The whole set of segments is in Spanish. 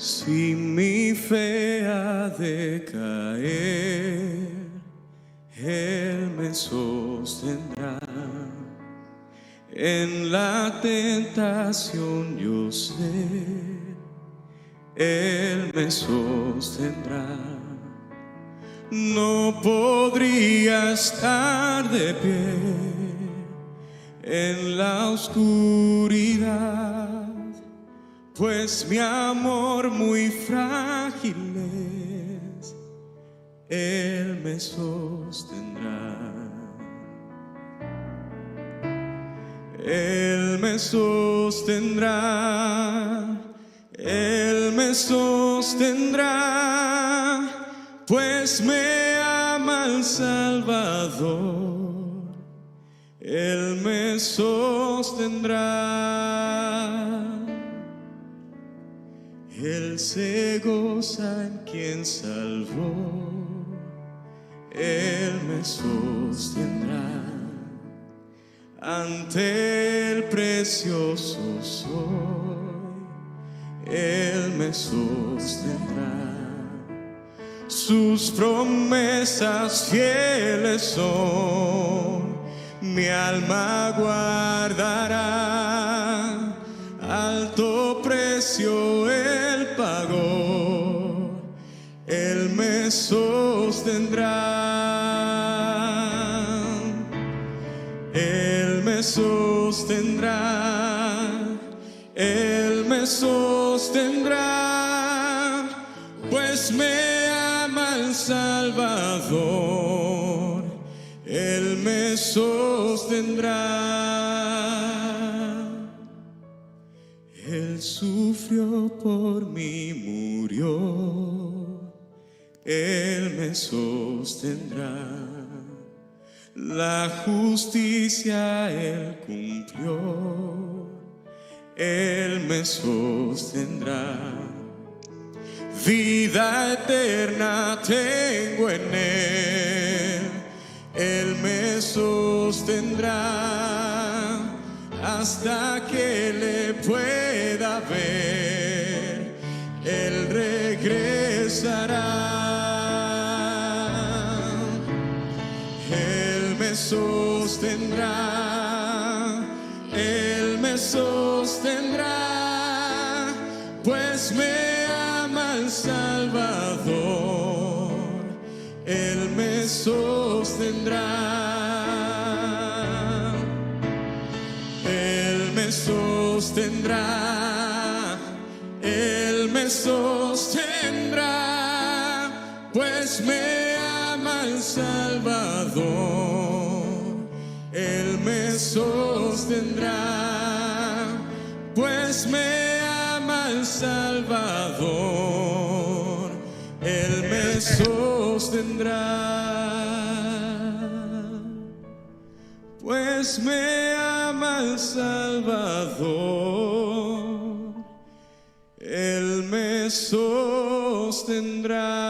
Si mi fe ha de caer, Él me sostendrá. En la tentación yo sé, Él me sostendrá. No podría estar de pie en la oscuridad, pues mi amor muy frágil es, Él me sostendrá. Él me sostendrá, Él me sostendrá, pues me ama el Salvador. Él me sostendrá. Él se goza en quien salvó, Él me sostendrá. Ante el precioso soy, Él me sostendrá. Sus promesas fieles son, mi alma guardará. Alto precio Él pagó, Él me sostendrá. Él me sostendrá, Él me sostendrá, pues me ama el Salvador. Él me sostendrá. Él sufrió por mí, murió, Él me sostendrá. La justicia Él cumplió, Él me sostendrá. Vida eterna tengo en Él me sostendrá. Hasta que le pueda ver, Él regresará. Él me sostendrá, Él me sostendrá, pues me ama el Salvador. Él me sostendrá, Él me sostendrá, Él me sostendrá, pues me ama el Salvador. Él me sostendrá, pues me ama el Salvador. Él me sostendrá, pues me ama el Salvador. Él me sostendrá.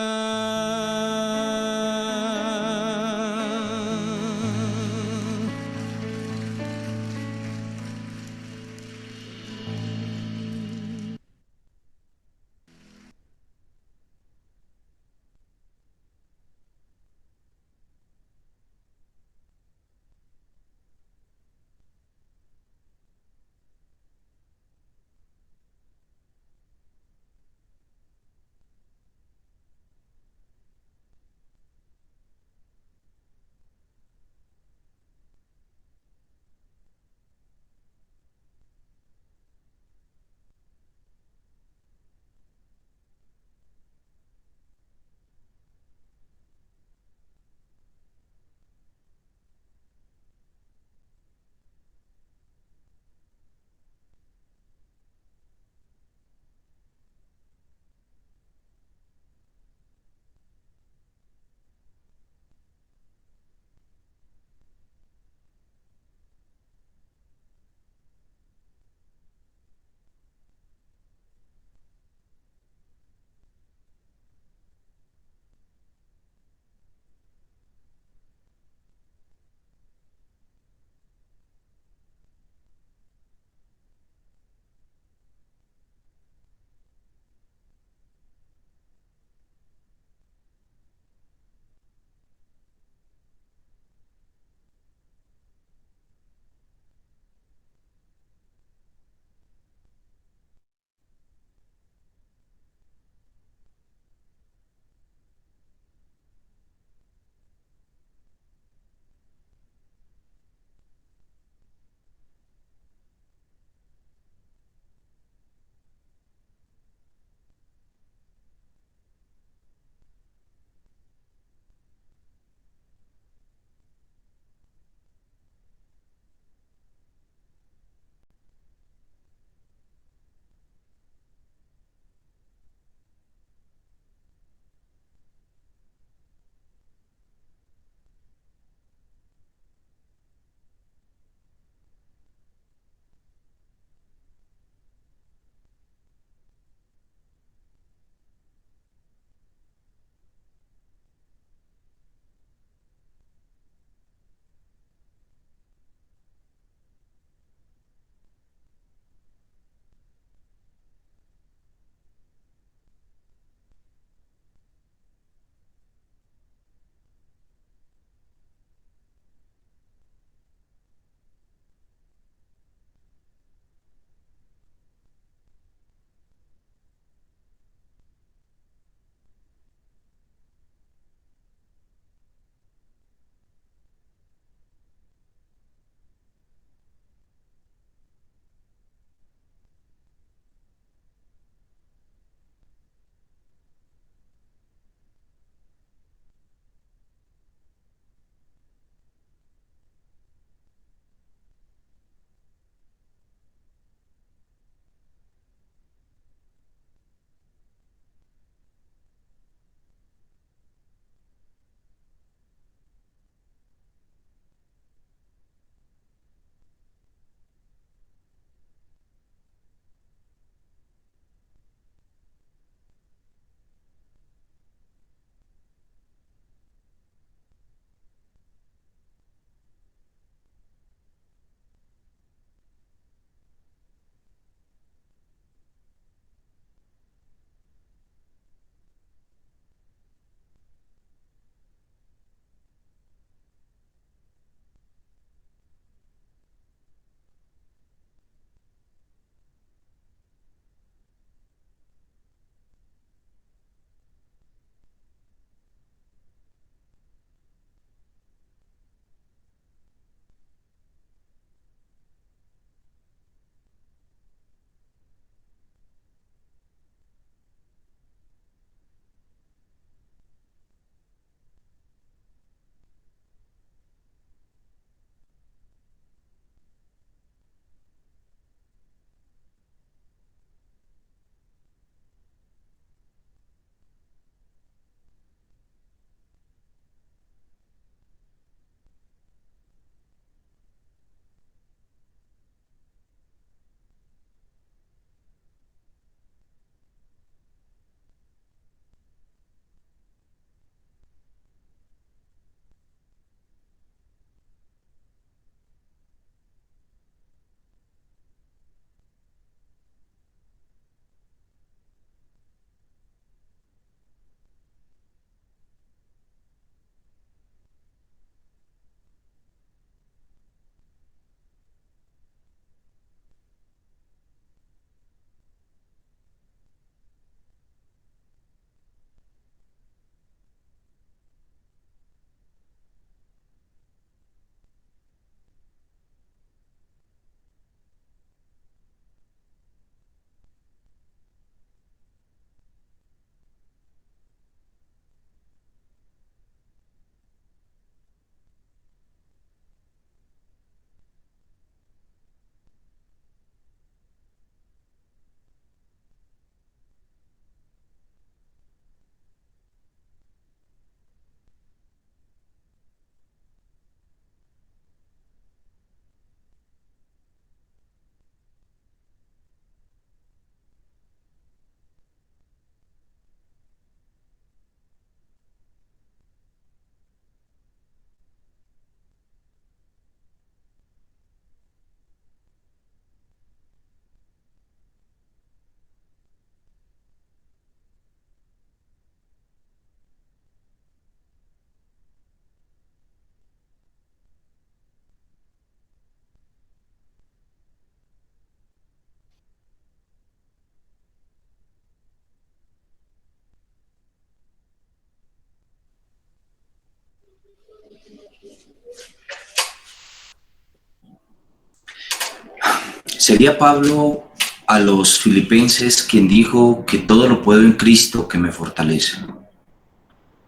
Sería Pablo a los filipenses quien dijo que todo lo puedo en Cristo que me fortalece.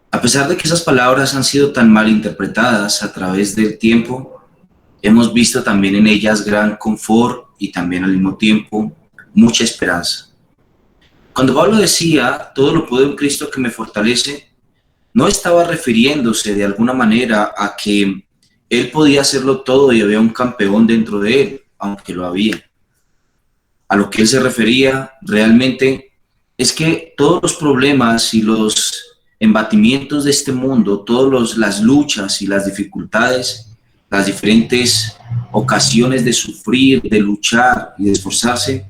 A pesar de que esas palabras han sido tan mal interpretadas a través del tiempo, hemos visto también en ellas gran confort y también al mismo tiempo mucha esperanza. Cuando Pablo decía todo lo puedo en Cristo que me fortalece, no estaba refiriéndose de alguna manera a que él podía hacerlo todo y había un campeón dentro de él, aunque lo había. A lo que él se refería realmente es que todos los problemas y los embatimientos de este mundo, todas las luchas y las dificultades, las diferentes ocasiones de sufrir, de luchar y de esforzarse,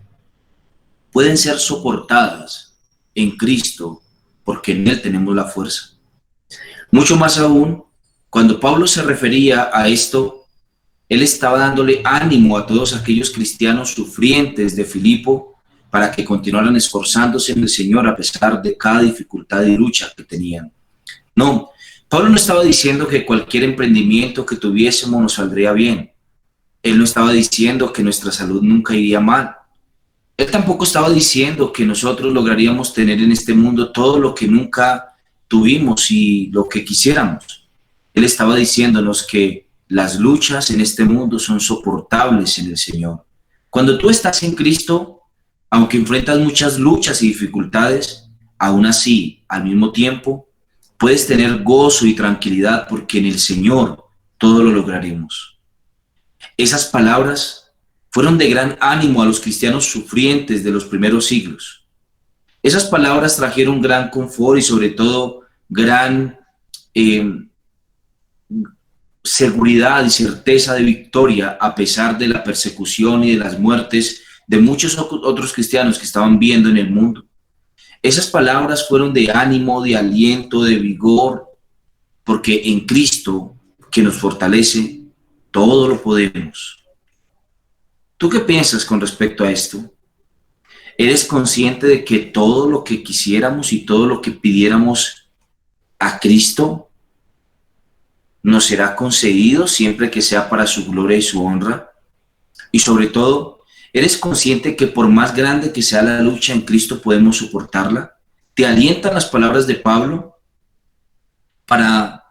pueden ser soportadas en Cristo, porque en Él tenemos la fuerza. Mucho más aún, cuando Pablo se refería a esto, él estaba dándole ánimo a todos aquellos cristianos sufrientes de Filipo para que continuaran esforzándose en el Señor a pesar de cada dificultad y lucha que tenían. No, Pablo no estaba diciendo que cualquier emprendimiento que tuviésemos nos saldría bien. Él no estaba diciendo que nuestra salud nunca iría mal. Él tampoco estaba diciendo que nosotros lograríamos tener en este mundo todo lo que nunca tuvimos y lo que quisiéramos. Él estaba diciéndonos que las luchas en este mundo son soportables en el Señor. Cuando tú estás en Cristo, aunque enfrentas muchas luchas y dificultades, aún así, al mismo tiempo, puedes tener gozo y tranquilidad porque en el Señor todo lo lograremos. Esas palabras fueron de gran ánimo a los cristianos sufrientes de los primeros siglos. Esas palabras trajeron gran confort y sobre todo gran seguridad y certeza de victoria a pesar de la persecución y de las muertes de muchos otros cristianos que estaban viendo en el mundo. Esas palabras fueron de ánimo, de aliento, de vigor, porque en Cristo, que nos fortalece, todo lo podemos. ¿Tú qué piensas con respecto a esto? ¿Eres consciente de que todo lo que quisiéramos y todo lo que pidiéramos a Cristo nos será concedido siempre que sea para su gloria y su honra? Y sobre todo, ¿eres consciente que por más grande que sea la lucha en Cristo podemos soportarla? ¿Te alientan las palabras de Pablo para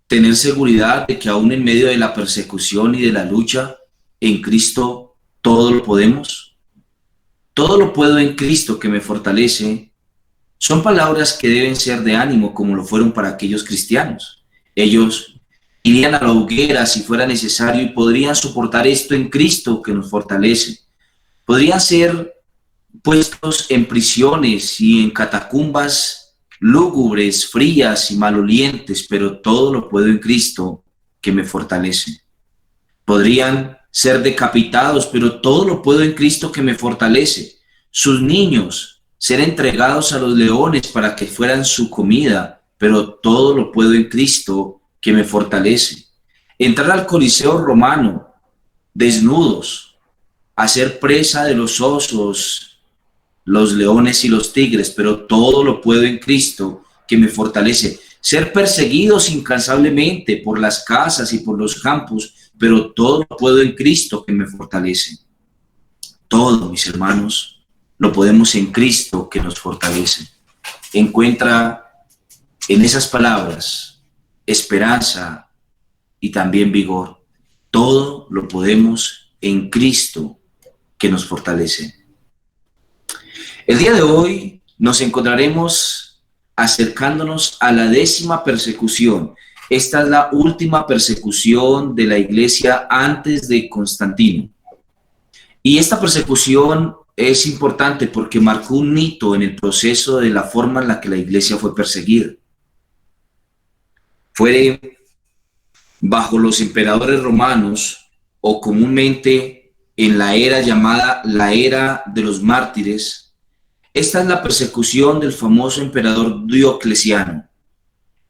tener seguridad de que aún en medio de la persecución y de la lucha en Cristo todo lo podemos? Todo lo puedo en Cristo que me fortalece. Son palabras que deben ser de ánimo como lo fueron para aquellos cristianos. Ellos irían a la hoguera si fuera necesario y podrían soportar esto en Cristo que nos fortalece. Podrían ser puestos en prisiones y en catacumbas lúgubres, frías y malolientes, pero todo lo puedo en Cristo que me fortalece. Podrían ser decapitados, pero todo lo puedo en Cristo que me fortalece. Sus niños ser entregados a los leones para que fueran su comida, pero todo lo puedo en Cristo que me fortalece. Entrar al Coliseo romano desnudos, hacer presa de los osos, los leones y los tigres, pero todo lo puedo en Cristo que me fortalece. Ser perseguidos incansablemente por las casas y por los campos, pero todo lo puedo en Cristo que me fortalece. Todo, mis hermanos, lo podemos en Cristo que nos fortalece. Encuentra en esas palabras esperanza y también vigor. Todo lo podemos en Cristo que nos fortalece. El día de hoy nos encontraremos acercándonos a la 10ª persecución. Esta es la última persecución de la iglesia antes de Constantino. Y esta persecución es importante porque marcó un hito en el proceso de la forma en la que la iglesia fue perseguida. Fue bajo los emperadores romanos, o comúnmente en la era llamada la era de los mártires. Esta es la persecución del famoso emperador Diocleciano,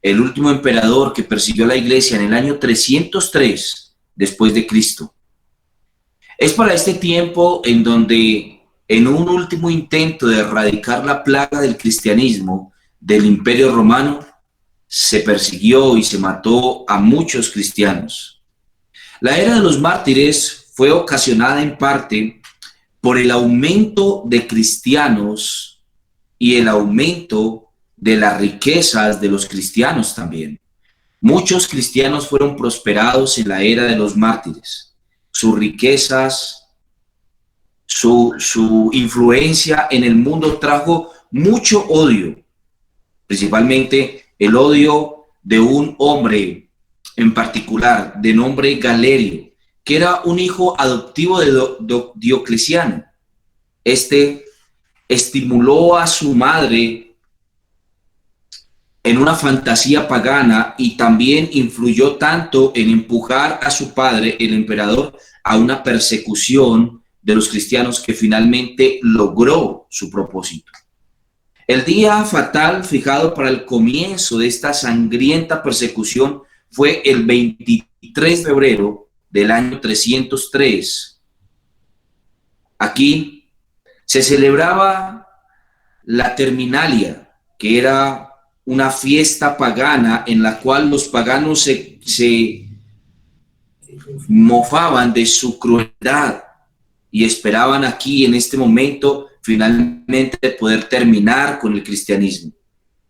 el último emperador que persiguió a la iglesia en el año 303 después de Cristo. Es para este tiempo en donde, en un último intento de erradicar la plaga del cristianismo del Imperio Romano, se persiguió y se mató a muchos cristianos. La era de los mártires fue ocasionada en parte por el aumento de cristianos y el aumento de las riquezas de los cristianos también. Muchos cristianos fueron prosperados en la era de los mártires. Sus riquezas, su influencia en el mundo trajo mucho odio, principalmente el odio de un hombre en particular, de nombre Galerio, que era un hijo adoptivo de Diocleciano. Este estimuló a su madre en una fantasía pagana y también influyó tanto en empujar a su padre, el emperador, a una persecución de los cristianos que finalmente logró su propósito. El día fatal fijado para el comienzo de esta sangrienta persecución fue el 23 de febrero del año 303. Aquí se celebraba la Terminalia, que era una fiesta pagana en la cual los paganos se mofaban de su crueldad y esperaban aquí en este momento finalmente poder terminar con el cristianismo.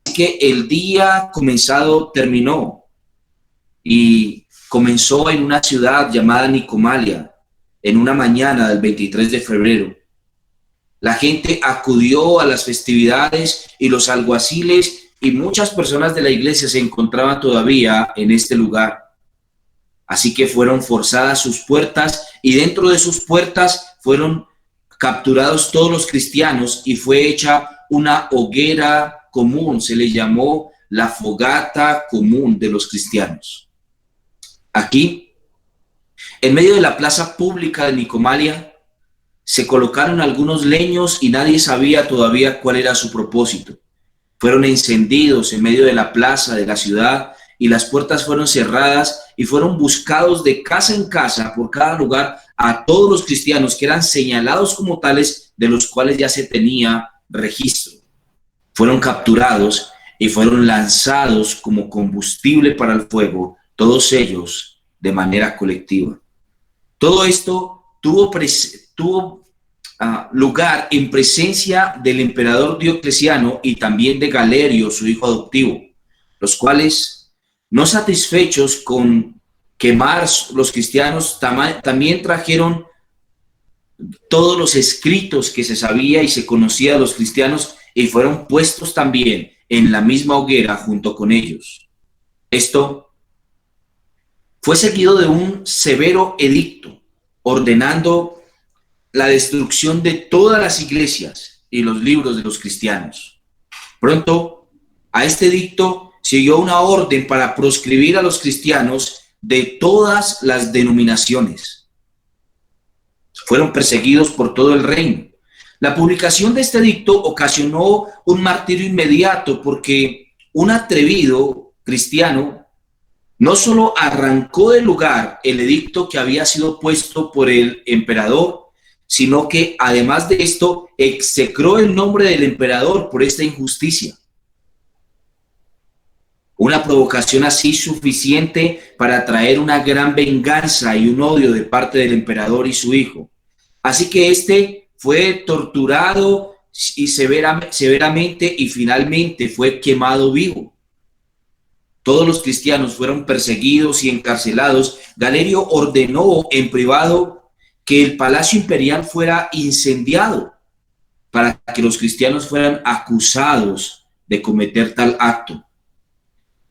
Así que el día comenzado terminó y comenzó en una ciudad llamada Nicomalia, en una mañana del 23 de febrero. La gente acudió a las festividades y los alguaciles y muchas personas de la iglesia se encontraban todavía en este lugar. Así que fueron forzadas sus puertas y dentro de sus puertas fueron capturados todos los cristianos y fue hecha una hoguera común. Se le llamó la fogata común de los cristianos. Aquí, en medio de la plaza pública de Nicomalia, se colocaron algunos leños y nadie sabía todavía cuál era su propósito. Fueron encendidos en medio de la plaza de la ciudad y las puertas fueron cerradas y fueron buscados de casa en casa por cada lugar a todos los cristianos que eran señalados como tales, de los cuales ya se tenía registro. Fueron capturados y fueron lanzados como combustible para el fuego, todos ellos de manera colectiva. Todo esto tuvo lugar en presencia del emperador Diocleciano y también de Galerio, su hijo adoptivo, los cuales, no satisfechos con quemar los cristianos, también trajeron todos los escritos que se sabía y se conocía de los cristianos y fueron puestos también en la misma hoguera junto con ellos. Esto fue seguido de un severo edicto ordenando la destrucción de todas las iglesias y los libros de los cristianos. Pronto, a este edicto siguió una orden para proscribir a los cristianos de todas las denominaciones. Fueron perseguidos por todo el reino. La publicación de este edicto ocasionó un martirio inmediato porque un atrevido cristiano no solo arrancó del lugar el edicto que había sido puesto por el emperador, sino que además de esto execró el nombre del emperador por esta injusticia. Una provocación así suficiente para traer una gran venganza y un odio de parte del emperador y su hijo. Así que este fue torturado y severamente y finalmente fue quemado vivo. Todos los cristianos fueron perseguidos y encarcelados. Galerio ordenó en privado que el palacio imperial fuera incendiado para que los cristianos fueran acusados de cometer tal acto.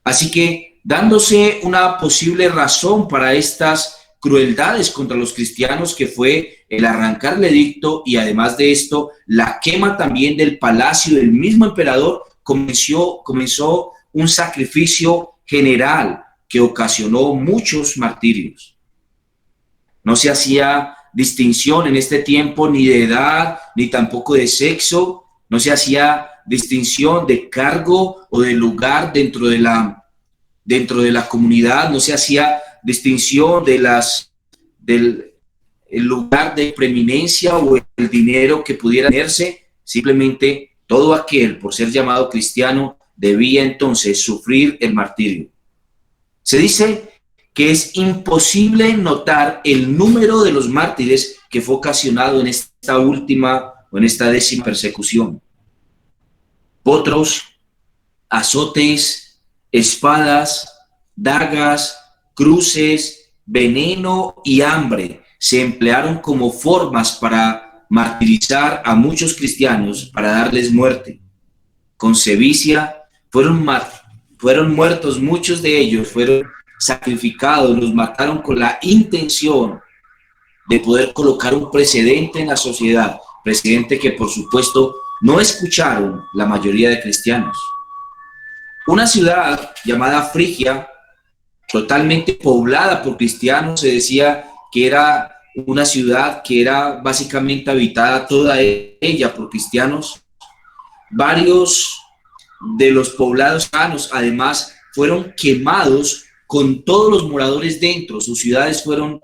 Así que, dándose una posible razón para estas crueldades contra los cristianos, que fue el arrancar el edicto y además de esto, la quema también del palacio del mismo emperador, comenzó un sacrificio general que ocasionó muchos martirios. No se hacía distinción en este tiempo ni de edad, ni tampoco de sexo, no se hacía distinción de cargo o de lugar dentro de la comunidad, no se hacía distinción del lugar de preeminencia o el dinero que pudiera tenerse. Simplemente todo aquel, por ser llamado cristiano, debía entonces sufrir el martirio. Se dice que es imposible notar el número de los mártires que fue ocasionado en esta última o en esta 10ª persecución. Otros, azotes, espadas, dagas, cruces, veneno y hambre se emplearon como formas para martirizar a muchos cristianos, para darles muerte. Con sevicia fueron muertos muchos de ellos, fueron sacrificados, los mataron con la intención de poder colocar un precedente en la sociedad, precedente que por supuesto no escucharon la mayoría de cristianos. Una ciudad llamada Frigia, totalmente poblada por cristianos, se decía que era una ciudad que era básicamente habitada toda ella por cristianos. Varios de los poblados sanos además fueron quemados con todos los moradores dentro. Sus ciudades fueron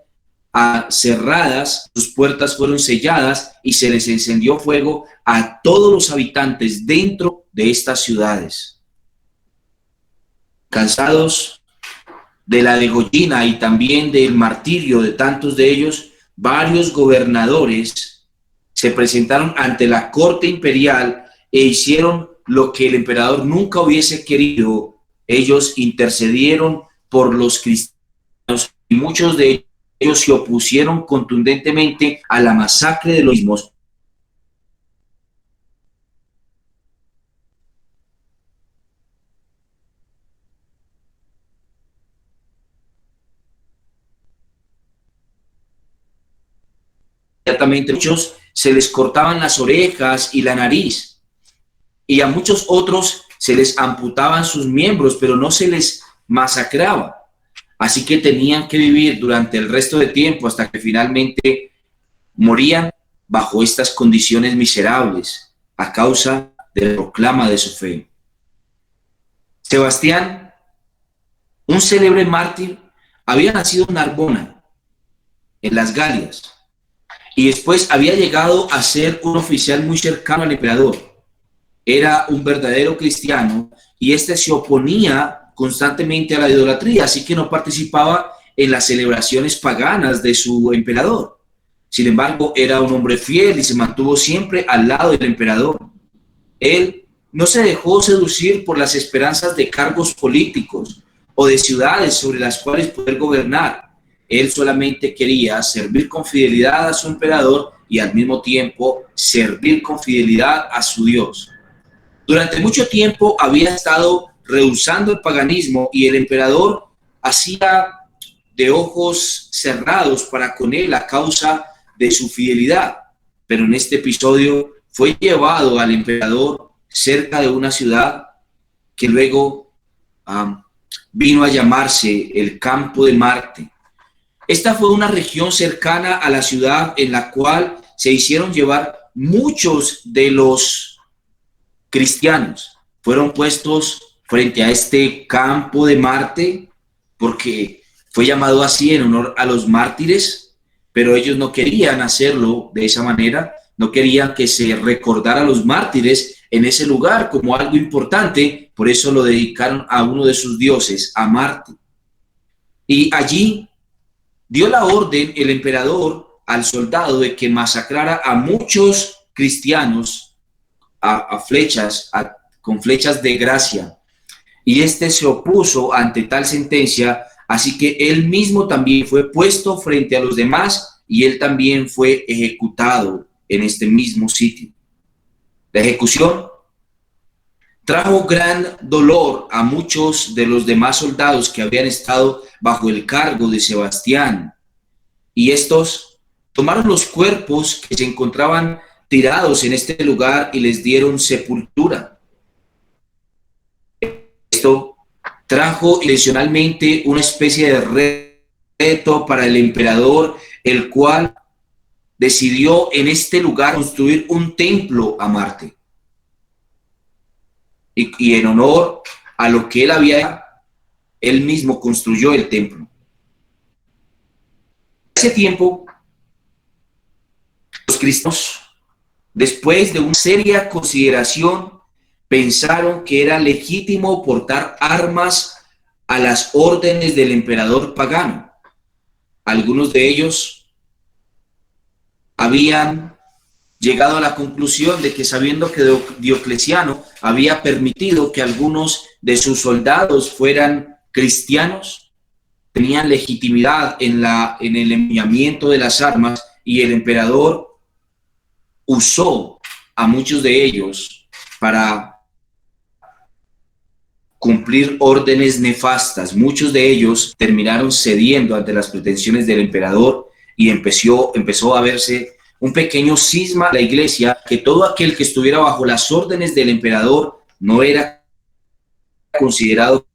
cerradas, sus puertas fueron selladas y se les encendió fuego a todos los habitantes dentro de estas ciudades. Cansados de la degollina y también del martirio de tantos de ellos, varios gobernadores se presentaron ante la corte imperial e hicieron lo que el emperador nunca hubiese querido. Ellos intercedieron por los cristianos y muchos de ellos se opusieron contundentemente a la masacre de los mismos. Inmediatamente muchos se les cortaban las orejas y la nariz, y a muchos otros se les amputaban sus miembros, pero no se les masacraba. Así que tenían que vivir durante el resto de tiempo hasta que finalmente morían bajo estas condiciones miserables a causa de la proclama de su fe. Sebastián, un célebre mártir, había nacido en Narbona, en las Galias, y después había llegado a ser un oficial muy cercano al emperador. Era un verdadero cristiano y este se oponía constantemente a la idolatría, así que no participaba en las celebraciones paganas de su emperador. Sin embargo, era un hombre fiel y se mantuvo siempre al lado del emperador. Él no se dejó seducir por las esperanzas de cargos políticos o de ciudades sobre las cuales poder gobernar. Él solamente quería servir con fidelidad a su emperador y al mismo tiempo servir con fidelidad a su Dios. Durante mucho tiempo había estado rehusando el paganismo y el emperador hacía de ojos cerrados para con él a causa de su fidelidad. Pero en este episodio fue llevado al emperador cerca de una ciudad que luego vino a llamarse el Campo de Marte. Esta fue una región cercana a la ciudad en la cual se hicieron llevar muchos de los cristianos. Fueron puestos frente a este Campo de Marte porque fue llamado así en honor a los mártires, pero ellos no querían hacerlo de esa manera, no querían que se recordara a los mártires en ese lugar como algo importante, por eso lo dedicaron a uno de sus dioses, a Marte. Y allí dio la orden el emperador al soldado de que masacrara a muchos cristianos con flechas de gracia. Y este se opuso ante tal sentencia, así que él mismo también fue puesto frente a los demás y él también fue ejecutado en este mismo sitio. La ejecución trajo gran dolor a muchos de los demás soldados que habían estado bajo el cargo de Sebastián, y estos tomaron los cuerpos que se encontraban tirados en este lugar y les dieron sepultura. Esto trajo intencionalmente una especie de reto para el emperador, el cual decidió en este lugar construir un templo a Marte. Y en honor a lo que él mismo construyó el templo. En ese tiempo, los cristianos, después de una seria consideración, pensaron que era legítimo portar armas a las órdenes del emperador pagano. Algunos de ellos habían llegado a la conclusión de que, sabiendo que Diocleciano había permitido que algunos de sus soldados fueran cristianos, tenían legitimidad en el empuñamiento de las armas, y el emperador usó a muchos de ellos para cumplir órdenes nefastas. Muchos de ellos terminaron cediendo ante las pretensiones del emperador, y empezó a verse un pequeño cisma en la iglesia, que todo aquel que estuviera bajo las órdenes del emperador no era considerado,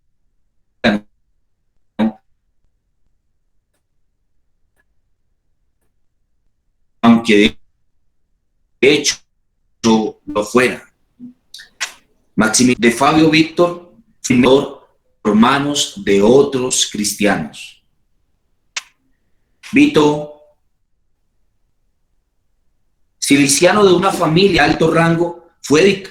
aunque de hecho lo fuera. Maximiliano de Fabio Víctor, fundador por manos de otros cristianos. Vito, ciliciano de una familia de alto rango, fue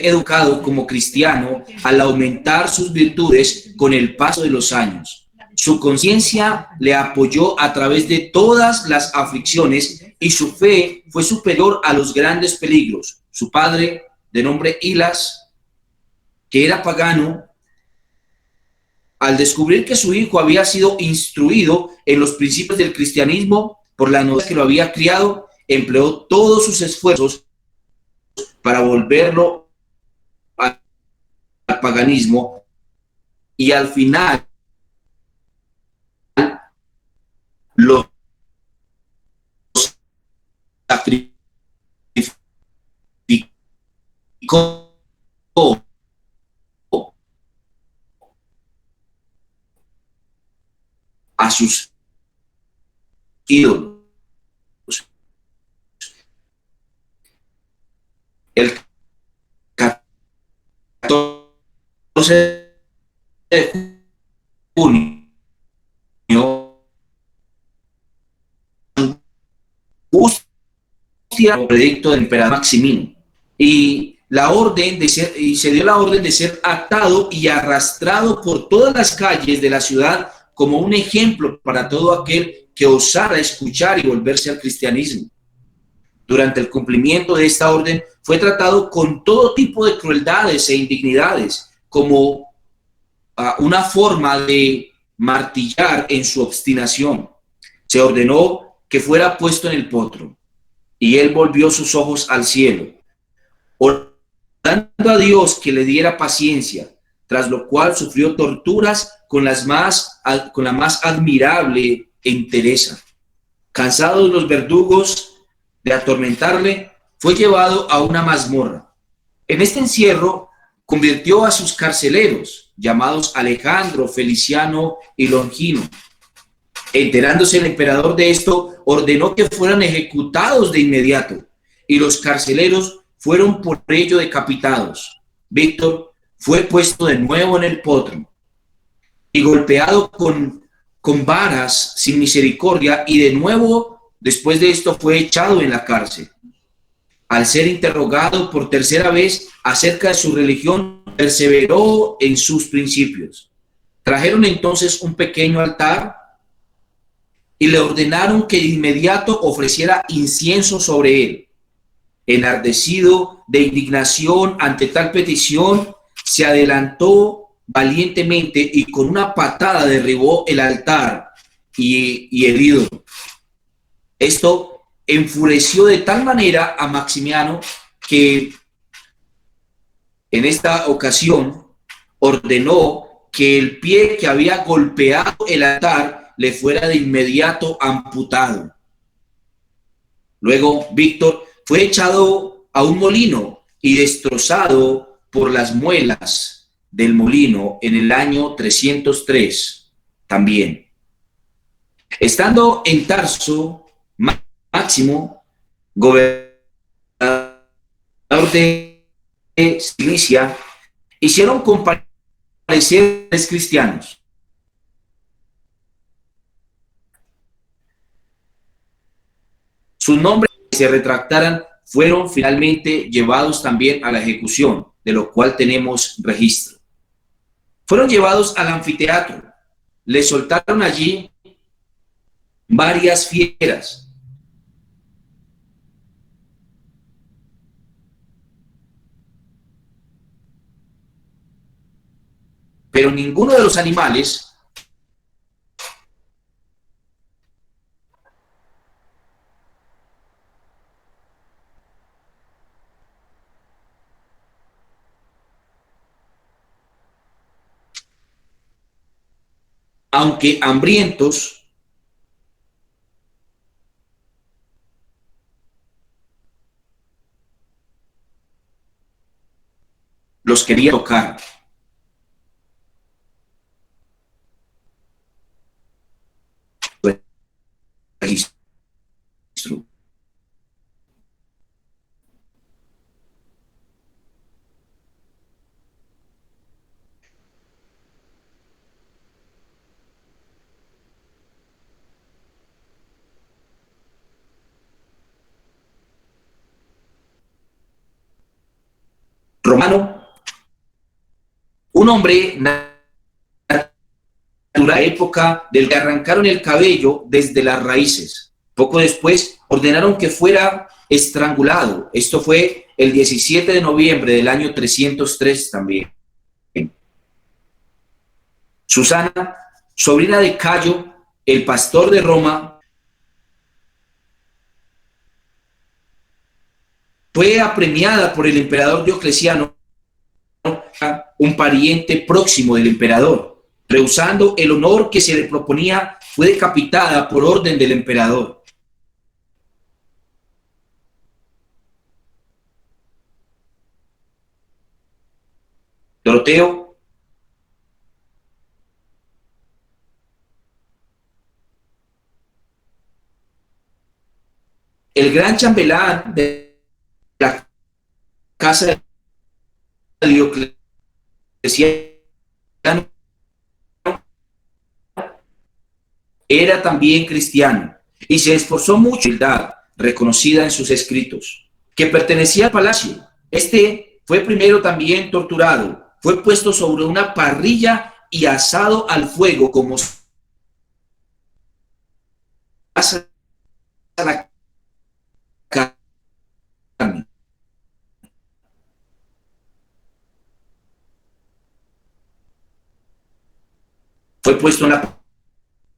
educado como cristiano al aumentar sus virtudes con el paso de los años. Su conciencia le apoyó a través de todas las aflicciones, y su fe fue superior a los grandes peligros. Su padre, de nombre Hilas, que era pagano, al descubrir que su hijo había sido instruido en los principios del cristianismo por la nobleza que lo había criado, empleó todos sus esfuerzos para volverlo al paganismo, y al final lo sacrificó a sus ídolos. El 14 de junio, el predicto del emperador Maximino, y se dio la orden de ser atado y arrastrado por todas las calles de la ciudad como un ejemplo para todo aquel que osara escuchar y volverse al cristianismo. Durante el cumplimiento de esta orden fue tratado con todo tipo de crueldades e indignidades, como una forma de martillar en su obstinación. Se ordenó que fuera puesto en el potro, y él volvió sus ojos al cielo, orando a Dios que le diera paciencia, tras lo cual sufrió torturas con la más admirable entereza. Cansados los verdugos de atormentarle, fue llevado a una mazmorra. En este encierro convirtió a sus carceleros, llamados Alejandro, Feliciano y Longino. Enterándose el emperador de esto, ordenó que fueran ejecutados de inmediato, y los carceleros fueron por ello decapitados. Víctor fue puesto de nuevo en el potro y golpeado con varas sin misericordia, y de nuevo, después de esto, fue echado en la cárcel. Al ser interrogado por tercera vez acerca de su religión, perseveró en sus principios. Trajeron entonces un pequeño altar y le ordenaron que de inmediato ofreciera incienso sobre él. Enardecido de indignación ante tal petición, se adelantó valientemente y con una patada derribó el altar y el ídolo. Esto enfureció de tal manera a Maximiano que en esta ocasión ordenó que el pie que había golpeado el altar le fuera de inmediato amputado. Luego Víctor fue echado a un molino y destrozado por las muelas del molino en el año 303 también. Estando en Tarso, Máximo, gobernador de Cilicia, hicieron comparecer cristianos. Sus nombres que se retractaran fueron finalmente llevados también a la ejecución, de lo cual tenemos registro. Fueron llevados al anfiteatro, les soltaron allí varias fieras, pero ninguno de los animales aunque hambrientos, los quería tocar. Romano, un hombre la época del que arrancaron el cabello desde las raíces. Poco después ordenaron que fuera estrangulado. Esto fue el 17 de noviembre del año 303 también. Susana, sobrina de Cayo, el pastor de Roma, fue apremiada por el emperador Diocleciano, un pariente próximo del emperador. Rehusando el honor que se le proponía, fue decapitada por orden del emperador. Doroteo, el gran chambelán de la casa de Diocleciano, era también cristiano y se esforzó mucho en la humildad reconocida en sus escritos, que pertenecía al palacio. Este fue primero también torturado, fue puesto sobre una parrilla y asado al fuego como asa la carne. Fue puesto en la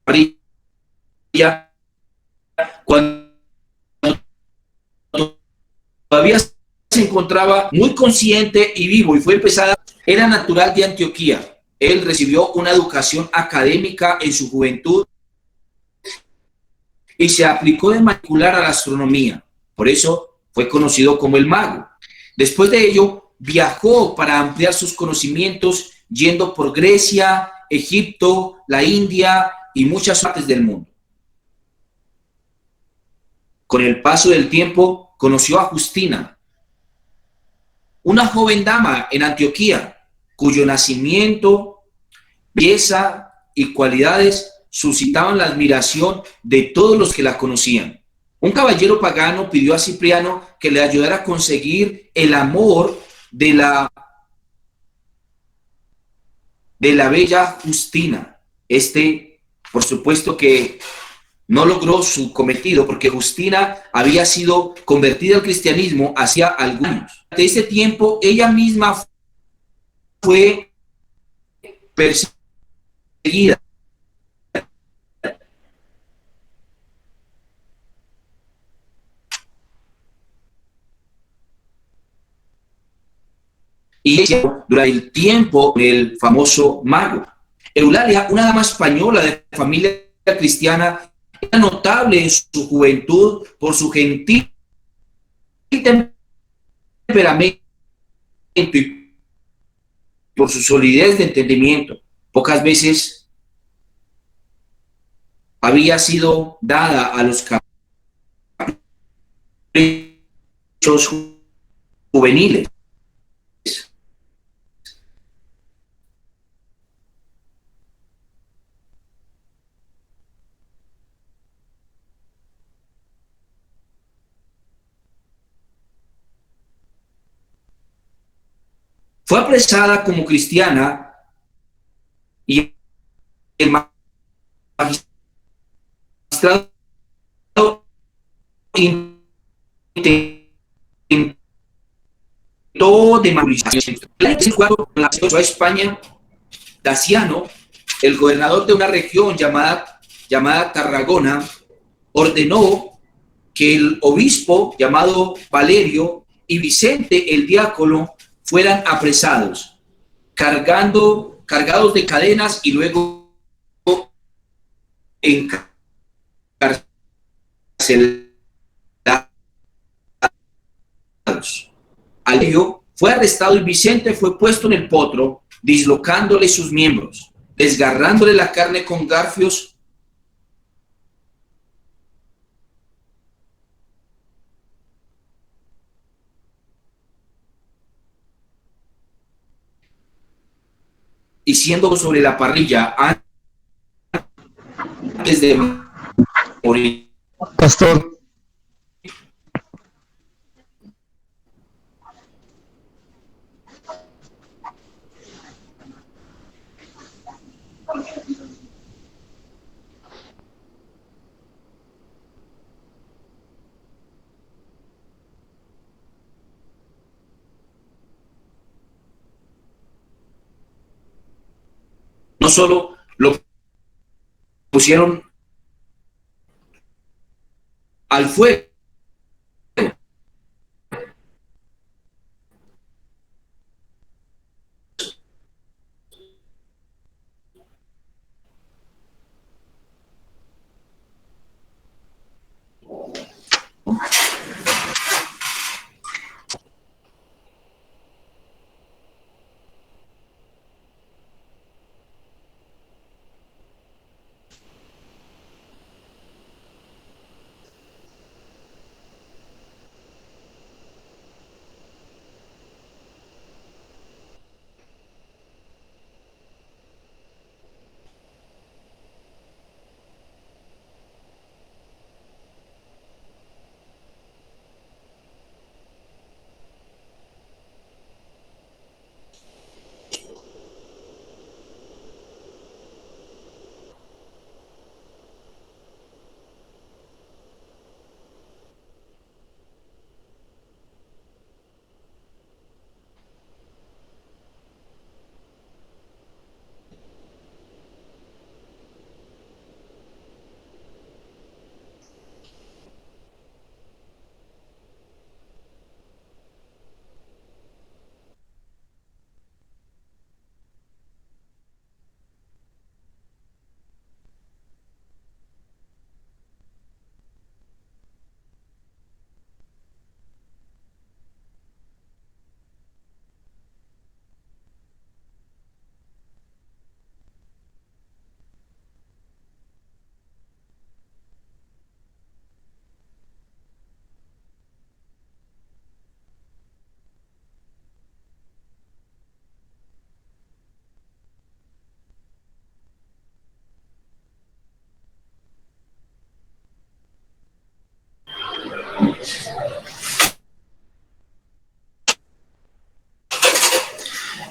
parrilla cuando todavía se encontraba muy consciente y vivo y fue empezada. Era natural de Antioquía. Él recibió una educación académica en su juventud y se aplicó de particular a la astronomía. Por eso fue conocido como el mago. Después de ello, viajó para ampliar sus conocimientos yendo por Grecia, Egipto, la India y muchas partes del mundo. Con el paso del tiempo, conoció a Justina, una joven dama en Antioquía, cuyo nacimiento, belleza y cualidades suscitaban la admiración de todos los que la conocían. Un caballero pagano pidió a Cipriano que le ayudara a conseguir el amor de la bella Justina. Por supuesto que no logró su cometido porque Justina había sido convertida al cristianismo hacía algunos años. Durante ese tiempo, ella misma fue perseguida. Y ella, durante el tiempo del famoso mago. Eulalia, una dama española de familia cristiana, era notable en su juventud por su gentil temperamento y por su solidez de entendimiento. Pocas veces había sido dada a los caprichos juveniles. Fue apresada como cristiana y el magistrado intentó demolición. A España Daciano, el gobernador de una región llamada Tarragona, ordenó que el obispo llamado Valerio y Vicente el diácono fueran apresados, cargados de cadenas y luego encarcelados. Valerio fue arrestado y Vicente fue puesto en el potro, dislocándole sus miembros, desgarrándole la carne con garfios y siendo sobre la parrilla antes de morir. Pastor, No solo lo pusieron al fuego,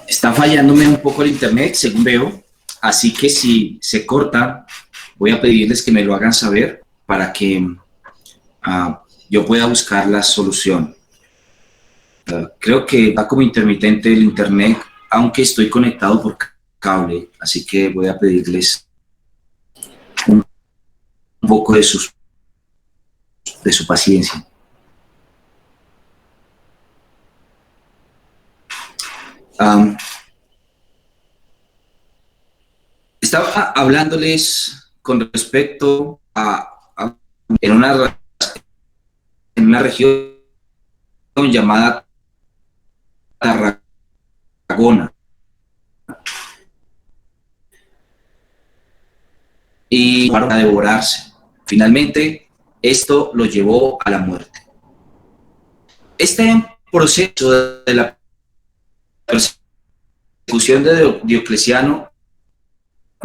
está fallándome un poco el internet, según veo, así que si se corta, voy a pedirles que me lo hagan saber para que yo pueda buscar la solución. Creo que va como intermitente el internet, aunque estoy conectado por cable, así que voy a pedirles un poco de su paciencia. Estaba hablándoles con respecto en una región llamada Tarragona, y para devorarse. Finalmente, esto lo llevó a la muerte. Este proceso de la persecución de Diocleciano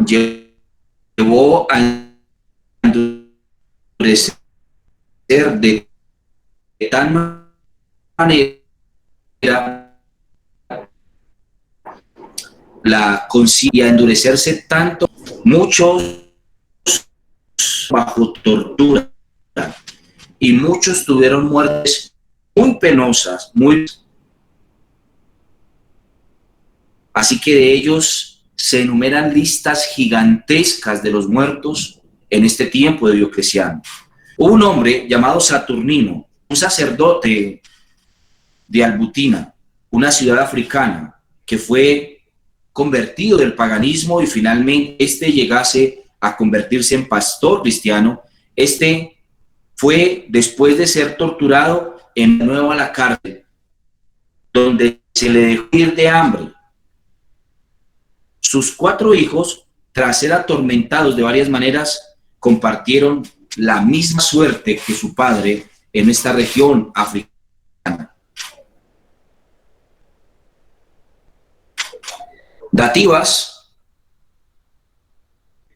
llevó a endurecer de tal manera la conciencia, endurecerse tanto, muchos bajo tortura y muchos tuvieron muertes muy penosas, así que de ellos se enumeran listas gigantescas de los muertos en este tiempo de Diocleciano. Hubo un hombre llamado Saturnino, un sacerdote de Albutina, una ciudad africana, que fue convertido del paganismo y finalmente llegase a convertirse en pastor cristiano. Fue, después de ser torturado, en nuevo a la cárcel, donde se le dejó ir de hambre. Sus 4 hijos, tras ser atormentados de varias maneras, compartieron la misma suerte que su padre en esta región africana. Dativas,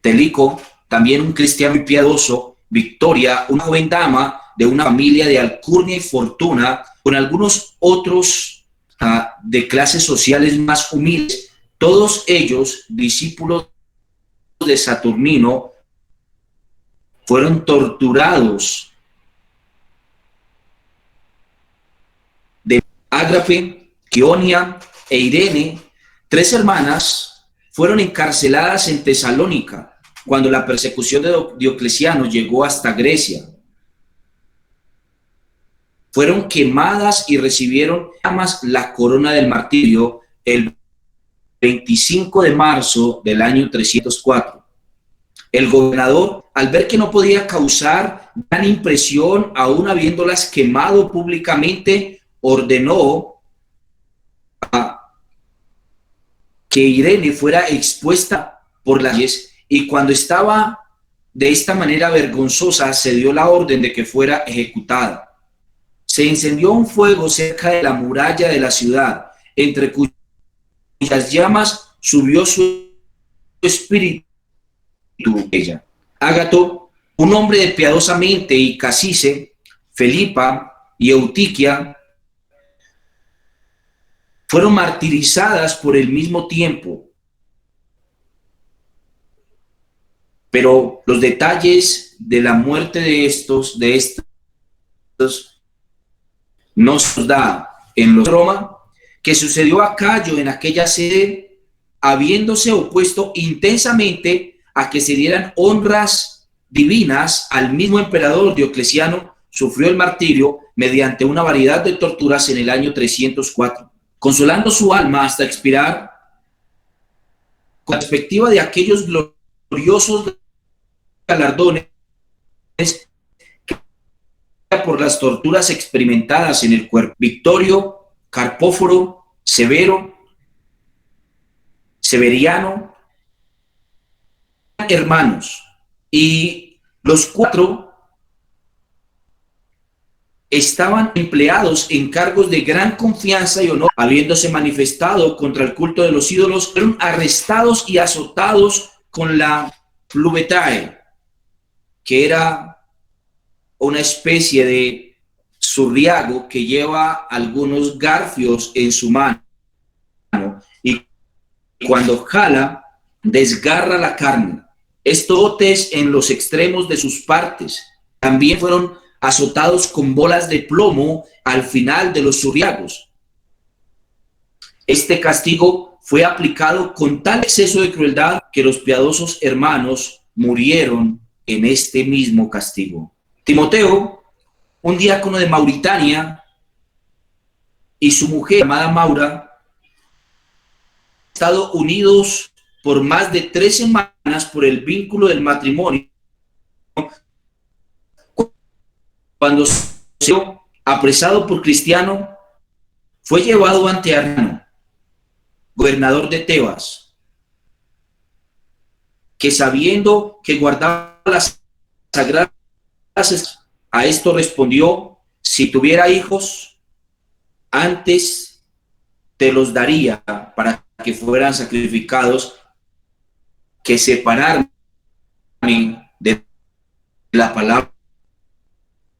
Telico, también un cristiano y piadoso, Victoria, una joven dama de una familia de alcurnia y fortuna, con algunos otros de clases sociales más humildes, todos ellos discípulos de Saturnino, fueron torturados. De Ágrape, Quionia e Irene, 3 hermanas, fueron encarceladas en Tesalónica cuando la persecución de Diocleciano llegó hasta Grecia. Fueron quemadas y recibieron además la corona del martirio el 25 de marzo del año 304. El gobernador, al ver que no podía causar gran impresión, aún habiéndolas quemado públicamente, ordenó que Irene fuera expuesta por las calles, y cuando estaba de esta manera vergonzosa, se dio la orden de que fuera ejecutada. Se incendió un fuego cerca de la muralla de la ciudad, entre cuyas llamas subió su espíritu ella. Ágato, un hombre de piadosa mente, y Casice, Felipa y Eutiquia fueron martirizadas por el mismo tiempo. Pero los detalles de la muerte de estos no se nos da en los Roma, que sucedió a Cayo en aquella sede, habiéndose opuesto intensamente a que se dieran honras divinas al mismo emperador Diocleciano, sufrió el martirio mediante una variedad de torturas en el año 304, consolando su alma hasta expirar con la perspectiva de aquellos gloriosos galardones por las torturas experimentadas en el cuerpo. Victorio, Carpóforo, Severiano, hermanos, y los 4 estaban empleados en cargos de gran confianza y honor, habiéndose manifestado contra el culto de los ídolos, fueron arrestados y azotados con la pluvetae, que era una especie de zurriago que lleva algunos garfios en su mano, y cuando jala, desgarra la carne. Estotes en los extremos de sus partes. También fueron azotados con bolas de plomo al final de los zurriagos. Este castigo fue aplicado con tal exceso de crueldad que los piadosos hermanos murieron en este mismo castigo. Timoteo, un diácono de Mauritania, y su mujer llamada Maura, han estado unidos por más de 3 semanas por el vínculo del matrimonio, cuando se vio apresado por Cristiano, fue llevado ante Arnano, gobernador de Tebas, que sabiendo que guardaba las sagradas, a esto respondió: si tuviera hijos, antes te los daría para que fueran sacrificados, que separarme de la palabra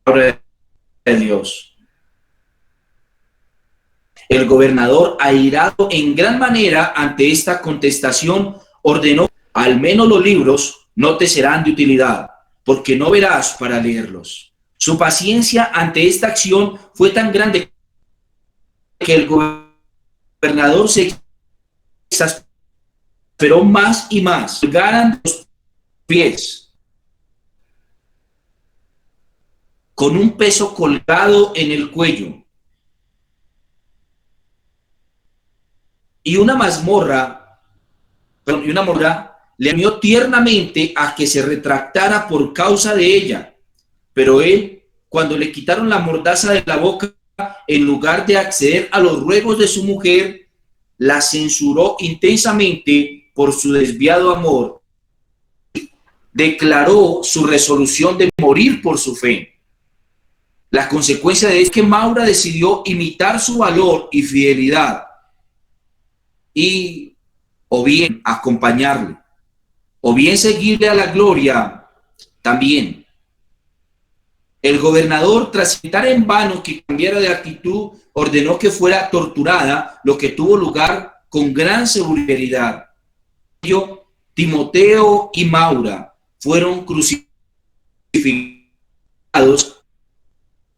de Dios. El gobernador, airado en gran manera ante esta contestación, ordenó: al menos los libros no te serán de utilidad, porque no verás para leerlos. Su paciencia ante esta acción fue tan grande que el gobernador se exasperó pero más y más, colgaran los pies, con un peso colgado en el cuello. Y una morra le unió tiernamente a que se retractara por causa de ella. Pero él, cuando le quitaron la mordaza de la boca, en lugar de acceder a los ruegos de su mujer, la censuró intensamente por su desviado amor. Declaró su resolución de morir por su fe. La consecuencia de esto es que Maura decidió imitar su valor y fidelidad y o bien acompañarle, o bien seguirle a la gloria también. El gobernador, tras intentar en vano que cambiara de actitud, ordenó que fuera torturada, lo que tuvo lugar con gran seguridad. Timoteo y Maura fueron crucificados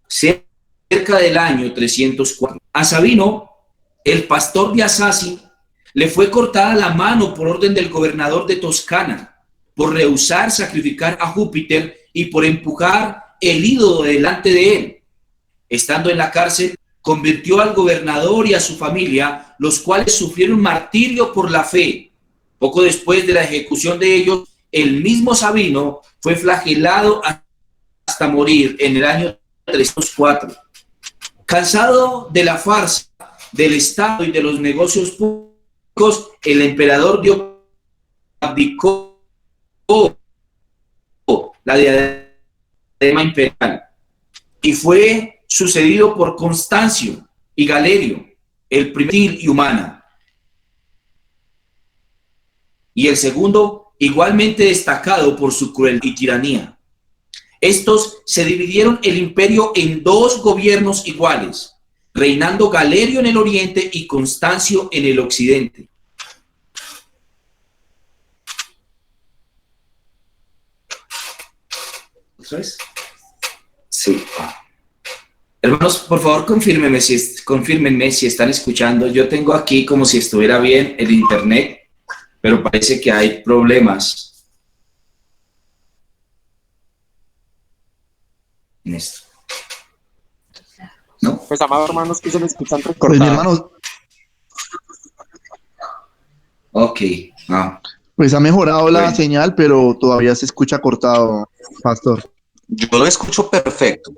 cerca del año 304. A Sabino, el pastor de Asasi, le fue cortada la mano por orden del gobernador de Toscana, por rehusar sacrificar a Júpiter y por empujar el ídolo delante de él. Estando en la cárcel, convirtió al gobernador y a su familia, los cuales sufrieron martirio por la fe. Poco después de la ejecución de ellos, el mismo Sabino fue flagelado hasta morir en el año 304. Cansado de la farsa del Estado y de los negocios públicos, el emperador abdicó la diadema imperial y fue sucedido por Constancio y Galerio, el primero y Humana, y el segundo igualmente destacado por su crueldad y tiranía. Estos se dividieron el imperio en dos gobiernos iguales, reinando Galerio en el oriente y Constancio en el occidente. ¿Eso es? Sí. Hermanos, por favor, confírmenme si están escuchando. Yo tengo aquí como si estuviera bien el internet, pero parece que hay problemas en esto. ¿No? Pues, amados hermanos, que se me escuchan recortados. Pues, mi hermano, Ok. pues ha mejorado la Bueno. señal, pero todavía se escucha cortado, pastor. Yo lo escucho perfecto.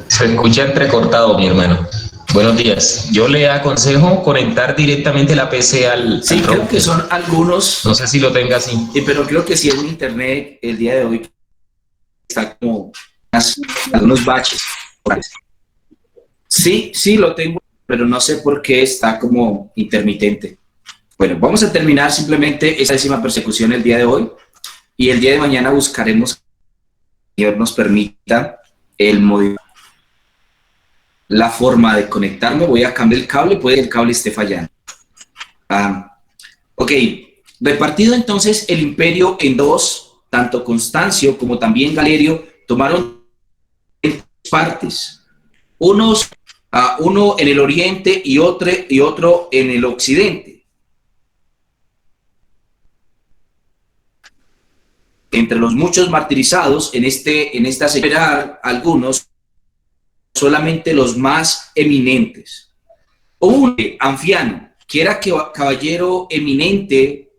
Se escucha entrecortado, mi hermano. Buenos días. Yo le aconsejo conectar directamente la PC al Sí, creo que son algunos, No sé si lo tenga así. pero creo que sí en internet el día de hoy está como algunos baches. Sí, lo tengo, pero no sé por qué está como intermitente. Bueno, vamos a terminar simplemente esa 10ª persecución el día de hoy y el día de mañana buscaremos que Dios nos permita la forma de conectarme. Voy a cambiar el cable, puede que el cable esté fallando. Ok, repartido entonces el imperio en dos, tanto Constancio como también Galerio tomaron partes, uno en el oriente y otro en el occidente. Entre los muchos martirizados en esta separar algunos, solamente los más eminentes. Un Anfiano, que era caballero eminente,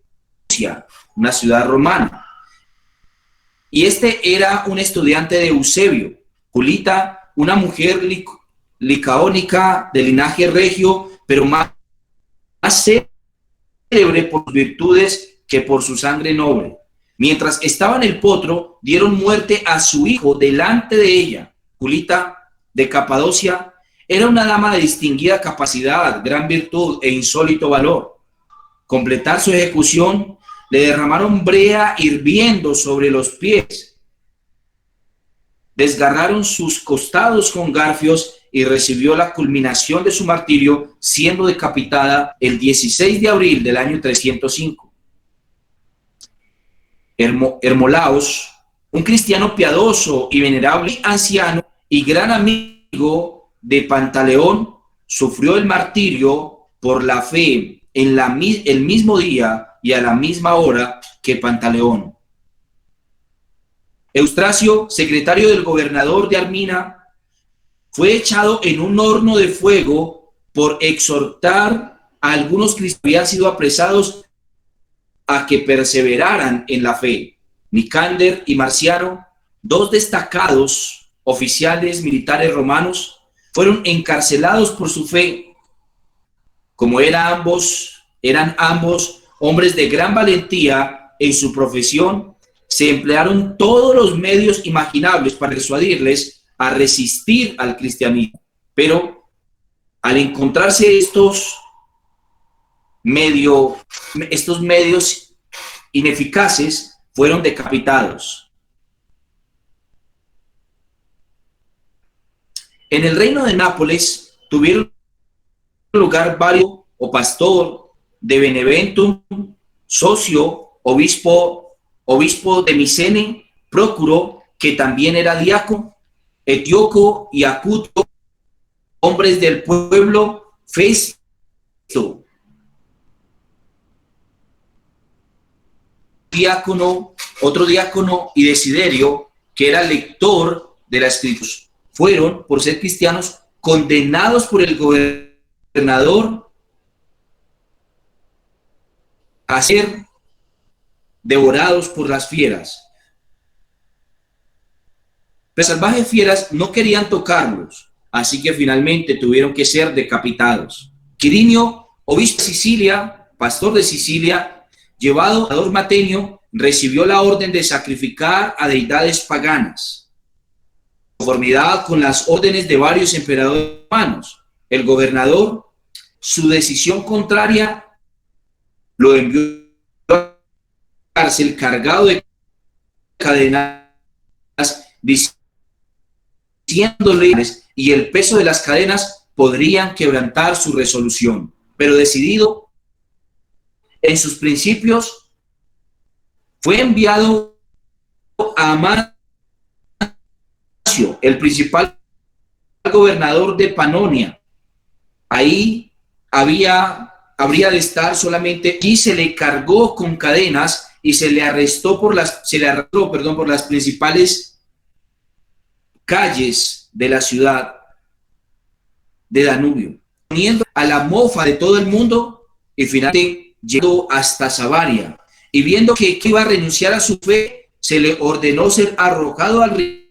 una ciudad romana, y este era un estudiante de Eusebio. Julita, una mujer licaónica de linaje regio, pero más célebre por sus virtudes que por su sangre noble. Mientras estaba en el potro, dieron muerte a su hijo delante de ella. Julita, de Capadocia, era una dama de distinguida capacidad, gran virtud e insólito valor. Completar su ejecución, le derramaron brea hirviendo sobre los pies desgarraron sus costados con garfios y recibió la culminación de su martirio siendo decapitada el 16 de abril del año 305. Hermolaos, un cristiano piadoso y venerable anciano y gran amigo de Pantaleón, sufrió el martirio por la fe en el mismo día y a la misma hora que Pantaleón. Eustracio, secretario del gobernador de Armina, fue echado en un horno de fuego por exhortar a algunos cristianos que habían sido apresados a que perseveraran en la fe. Nicander y Marciano, dos destacados oficiales militares romanos, fueron encarcelados por su fe. Como eran ambos hombres de gran valentía en su profesión, se emplearon todos los medios imaginables para persuadirles a resistir al cristianismo. Pero al encontrarse estos medios ineficaces, fueron decapitados. En el reino de Nápoles tuvieron lugar varios, o pastor de Beneventum, socio, obispo de Micene, Prócuro, que también era diácono, Etíoco y Acuto, hombres del pueblo, Festo, otro diácono, y Desiderio, que era lector de las Escrituras, fueron, por ser cristianos, condenados por el gobernador a ser devorados por las fieras. Las salvajes fieras no querían tocarlos, así que finalmente tuvieron que ser decapitados. Quirinio, obispo de Sicilia, pastor de Sicilia, llevado a Matenio, recibió la orden de sacrificar a deidades paganas. En conformidad con las órdenes de varios emperadores romanos, el gobernador, su decisión contraria, lo envió a la cárcel cargado de cadenas, diciéndole, y el peso de las cadenas podrían quebrantar su resolución. Pero decidido en sus principios, fue enviado a Amancio, el principal gobernador de Panonia. Ahí habría de estar solamente, y se le cargó con cadenas y se le arrestó por las principales calles de la ciudad de Danubio, poniendo a la mofa de todo el mundo, y finalmente llegó hasta Savaria, y viendo que iba a renunciar a su fe, se le ordenó ser arrojado al río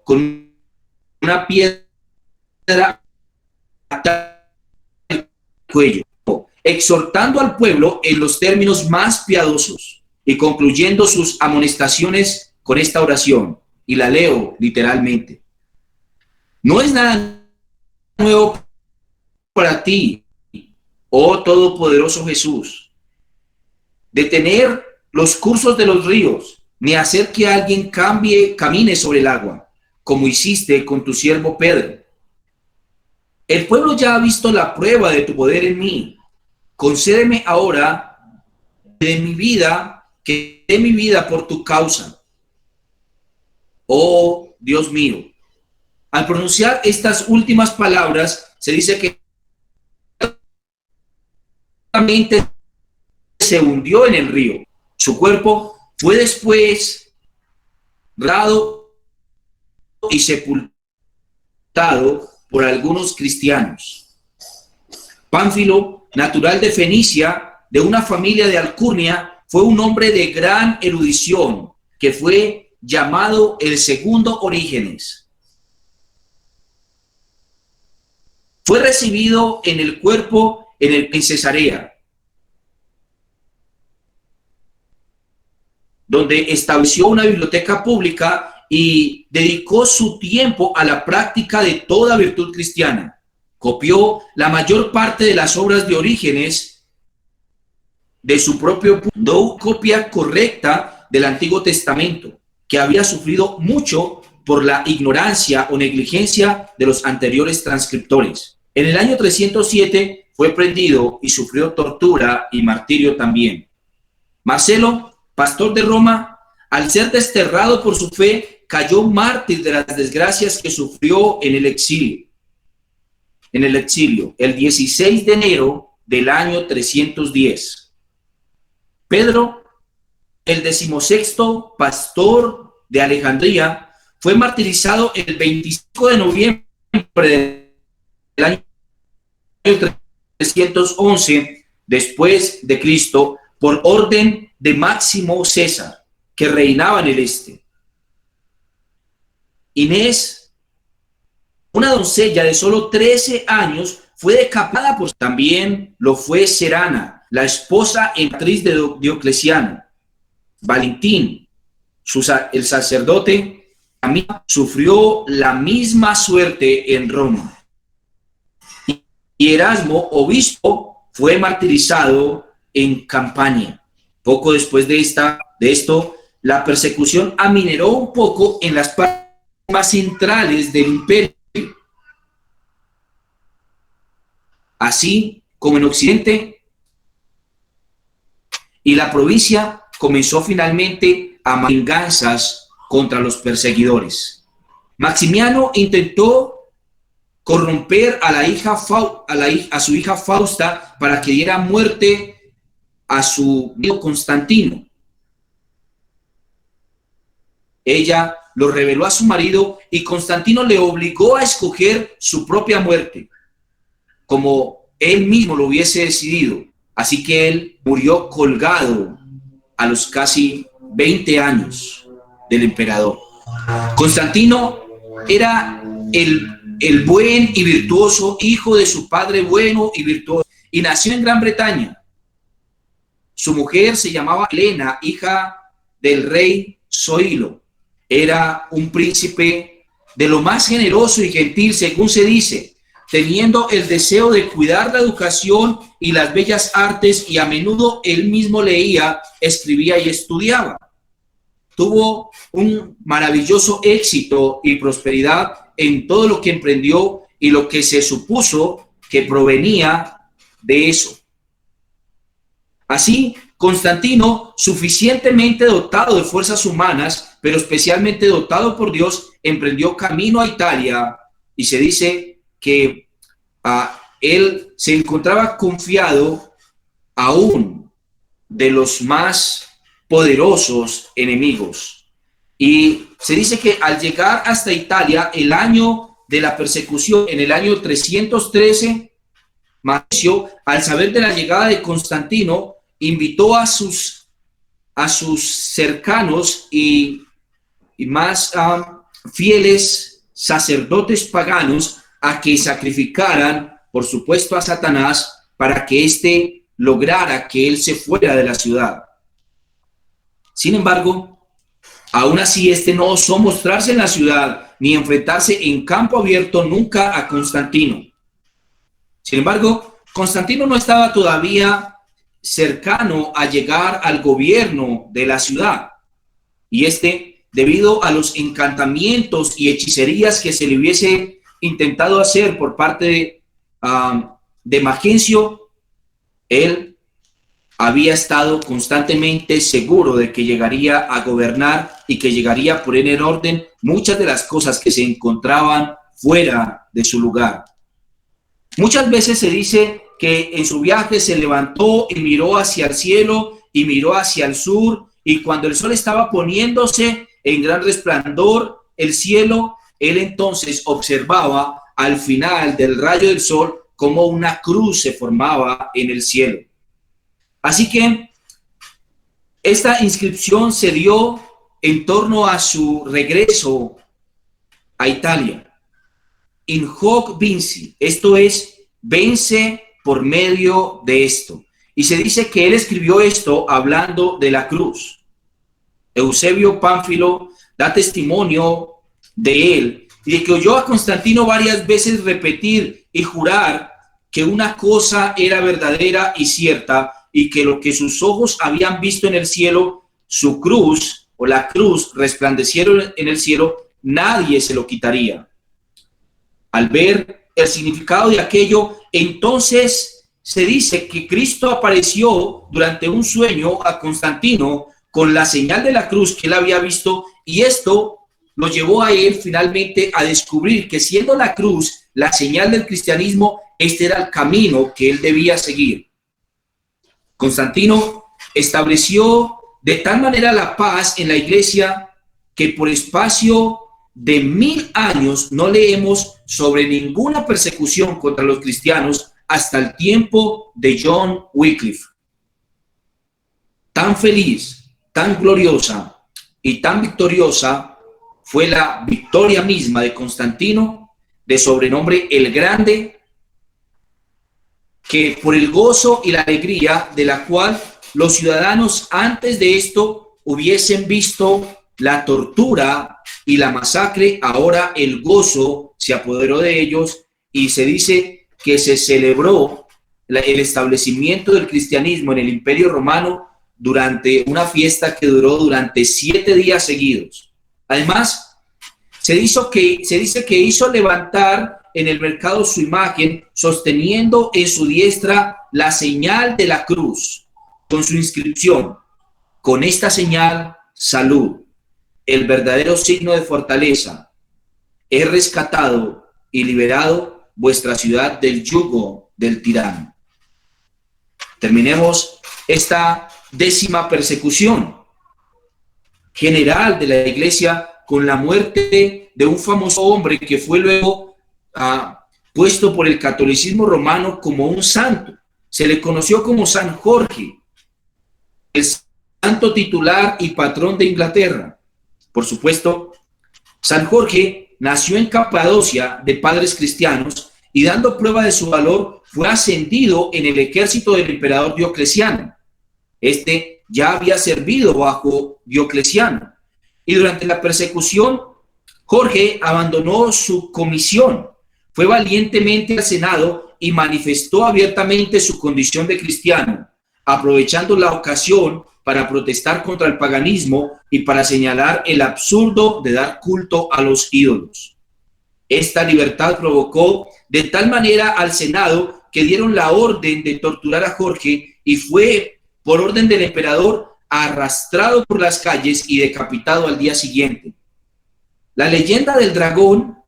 con una piedra atada al cuello, exhortando al pueblo en los términos más piadosos y concluyendo sus amonestaciones con esta oración, y la leo literalmente: no es nada nuevo para ti, oh todopoderoso Jesús, detener los cursos de los ríos, ni hacer que alguien camine sobre el agua, como hiciste con tu siervo Pedro. El pueblo ya ha visto la prueba de tu poder en mí. Concédeme ahora que dé mi vida por tu causa. Oh Dios mío. Al pronunciar estas últimas palabras, se dice que se hundió en el río. Su cuerpo fue después dado y sepultado por algunos cristianos. Pánfilo, natural de Fenicia, de una familia de alcurnia, fue un hombre de gran erudición, que fue llamado el segundo Orígenes. Fue recibido en el cuerpo en Cesarea, donde estableció una biblioteca pública y dedicó su tiempo a la práctica de toda virtud cristiana. Copió la mayor parte de las obras de Orígenes de su propio copia correcta del Antiguo Testamento, que había sufrido mucho por la ignorancia o negligencia de los anteriores transcriptores. En el año 307 fue prendido y sufrió tortura y martirio también. Marcelo, pastor de Roma, al ser desterrado por su fe, cayó mártir de las desgracias que sufrió en el exilio. El 16 de enero del año 310. Pedro, el 16º pastor de Alejandría, fue martirizado el 25 de noviembre del año 311 después de Cristo por orden de Máximo César, que reinaba en el este. Inés, una doncella de solo 13 años, fue decapitada por... También lo fue Serana, la esposa emperatriz de Diocleciano. Valentín, el sacerdote, sufrió la misma suerte en Roma. Y Erasmo, obispo, fue martirizado en Campania. Poco después de esto, la persecución aminoró un poco en las partes más centrales del imperio, así como en Occidente, y la provincia comenzó finalmente a venganzas contra los perseguidores. Maximiano intentó corromper a su hija Fausta para que diera muerte a su hijo Constantino. Ella lo reveló a su marido y Constantino le obligó a escoger su propia muerte, como él mismo lo hubiese decidido. Así que él murió colgado a los casi 20 años del emperador. Constantino era el buen y virtuoso hijo de su padre bueno y virtuoso, y nació en Gran Bretaña. Su mujer se llamaba Helena, hija del rey Zoilo. Era un príncipe de lo más generoso y gentil, según se dice, teniendo el deseo de cuidar la educación y las bellas artes, y a menudo él mismo leía, escribía y estudiaba. Tuvo un maravilloso éxito y prosperidad en todo lo que emprendió y lo que se supuso que provenía de eso. Así, Constantino, suficientemente dotado de fuerzas humanas, pero especialmente dotado por Dios, emprendió camino a Italia, y se dice que él se encontraba confiado aún de los más poderosos enemigos. Y se dice que al llegar hasta Italia, el año de la persecución, en el año 313, Mauricio, al saber de la llegada de Constantino, invitó a sus cercanos y más fieles sacerdotes paganos a que sacrificaran, por supuesto, a Satanás, para que éste lograra que él se fuera de la ciudad. Sin embargo, aún así, este no osó mostrarse en la ciudad ni enfrentarse en campo abierto nunca a Constantino. Sin embargo, Constantino no estaba todavía cercano a llegar al gobierno de la ciudad, y debido a los encantamientos y hechicerías que se le hubiese intentado hacer por parte de Magencio, él había estado constantemente seguro de que llegaría a gobernar y que llegaría a poner en orden muchas de las cosas que se encontraban fuera de su lugar. Muchas veces se dice que en su viaje se levantó y miró hacia el cielo y miró hacia el sur, y cuando el sol estaba poniéndose en gran resplandor el cielo, él entonces observaba al final del rayo del sol como una cruz se formaba en el cielo. Así que esta inscripción se dio en torno a su regreso a Italia. In hoc vinci, esto es, vence por medio de esto. Y se dice que él escribió esto hablando de la cruz. Eusebio Pánfilo da testimonio de él y de que oyó a Constantino varias veces repetir y jurar que una cosa era verdadera y cierta, y que lo que sus ojos habían visto en el cielo, su cruz o la cruz resplandecieron en el cielo, nadie se lo quitaría. Al ver el significado de aquello, entonces se dice que Cristo apareció durante un sueño a Constantino con la señal de la cruz que él había visto, y esto lo llevó a él finalmente a descubrir que, siendo la cruz la señal del cristianismo, este era el camino que él debía seguir. Constantino estableció de tal manera la paz en la iglesia que por espacio de 1000 años no leemos sobre ninguna persecución contra los cristianos hasta el tiempo de John Wycliffe. Tan feliz, tan gloriosa y tan victoriosa fue la victoria misma de Constantino, de sobrenombre el Grande, que por el gozo y la alegría de la cual los ciudadanos antes de esto hubiesen visto la tortura y la masacre, ahora el gozo se apoderó de ellos, y se dice que se celebró el establecimiento del cristianismo en el Imperio Romano durante una fiesta que duró durante 7 días seguidos. Además, se dice que hizo levantar en el mercado su imagen, sosteniendo en su diestra la señal de la cruz, con su inscripción: con esta señal, salud, el verdadero signo de fortaleza. He rescatado y liberado vuestra ciudad del yugo del tirano. Terminemos esta 10ª persecución general de la iglesia con la muerte de un famoso hombre que fue luego puesto por el catolicismo romano como un santo. Se le conoció como San Jorge, el santo titular y patrón de Inglaterra. Por supuesto, San Jorge nació en Capadocia de padres cristianos, y dando prueba de su valor fue ascendido en el ejército del emperador Diocleciano. Este ya había servido bajo Diocleciano, y durante la persecución Jorge abandonó su comisión, fue valientemente al Senado y manifestó abiertamente su condición de cristiano, aprovechando la ocasión para protestar contra el paganismo y para señalar el absurdo de dar culto a los ídolos. Esta libertad provocó de tal manera al Senado que dieron la orden de torturar a Jorge, y fue, por orden del emperador, arrastrado por las calles y decapitado al día siguiente. La leyenda del dragón,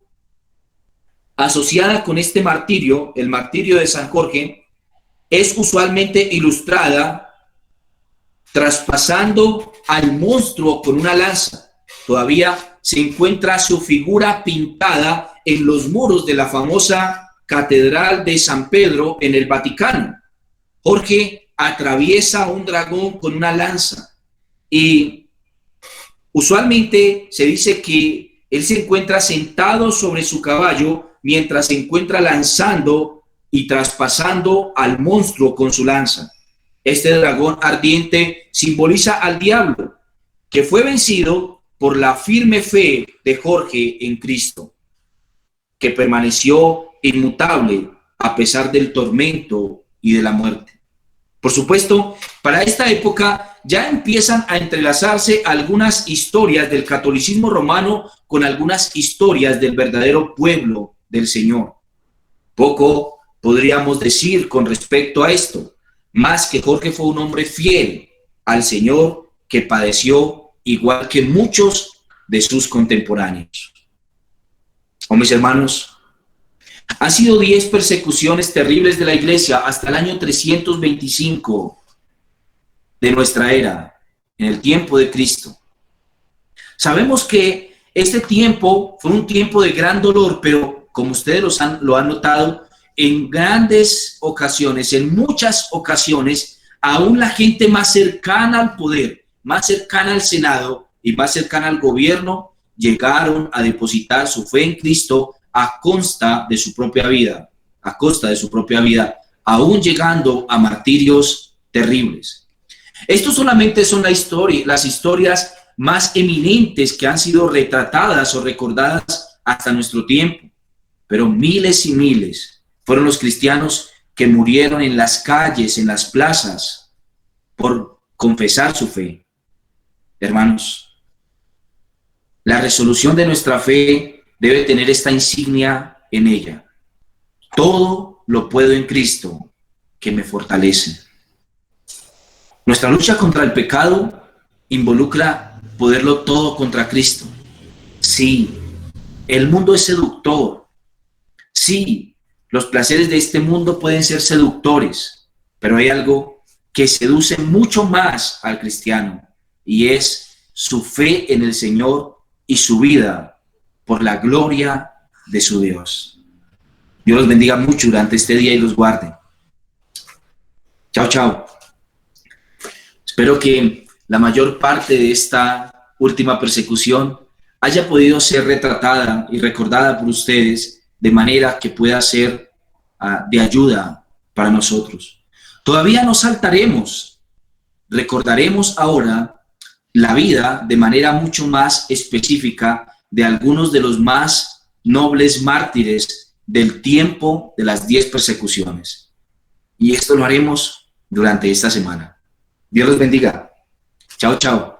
asociada con este martirio, el martirio de San Jorge, es usualmente ilustrada traspasando al monstruo con una lanza. Todavía se encuentra su figura pintada en los muros de la famosa Catedral de San Pedro en el Vaticano. Jorge atraviesa a un dragón con una lanza, y usualmente se dice que él se encuentra sentado sobre su caballo mientras se encuentra lanzando y traspasando al monstruo con su lanza. Este dragón ardiente simboliza al diablo, que fue vencido por la firme fe de Jorge en Cristo, que permaneció inmutable a pesar del tormento y de la muerte. Por supuesto, para esta época ya empiezan a entrelazarse algunas historias del catolicismo romano con algunas historias del verdadero pueblo del Señor. Poco podríamos decir con respecto a esto, más que Jorge fue un hombre fiel al Señor que padeció igual que muchos de sus contemporáneos. Oh, mis hermanos, han sido 10 persecuciones terribles de la iglesia hasta el año 325 de nuestra era, en el tiempo de Cristo. Sabemos que este tiempo fue un tiempo de gran dolor, pero como ustedes lo han notado, en grandes ocasiones, en muchas ocasiones, aún la gente más cercana al poder, más cercana al Senado y más cercana al gobierno, llegaron a depositar su fe en Cristo a costa de su propia vida, aún llegando a martirios terribles. Estos solamente son las historias más eminentes que han sido retratadas o recordadas hasta nuestro tiempo, pero miles y miles fueron los cristianos que murieron en las calles, en las plazas, por confesar su fe. Hermanos, La resolución de nuestra fe debe tener esta insignia en ella: todo lo puedo en Cristo que me fortalece. Nuestra lucha contra el pecado involucra poderlo todo contra Cristo. Sí, el mundo es seductor. Sí, los placeres de este mundo pueden ser seductores, pero hay algo que seduce mucho más al cristiano, y es su fe en el Señor y su vida por la gloria de su Dios. Dios los bendiga mucho durante este día y los guarde. Chao, chao. Espero que la mayor parte de esta última persecución haya podido ser retratada y recordada por ustedes de manera que pueda ser de ayuda para nosotros. Todavía no saltaremos, recordaremos ahora la vida de manera mucho más específica de algunos de los más nobles mártires del tiempo de las 10 persecuciones. Y esto lo haremos durante esta semana. Dios los bendiga. Chao, chao.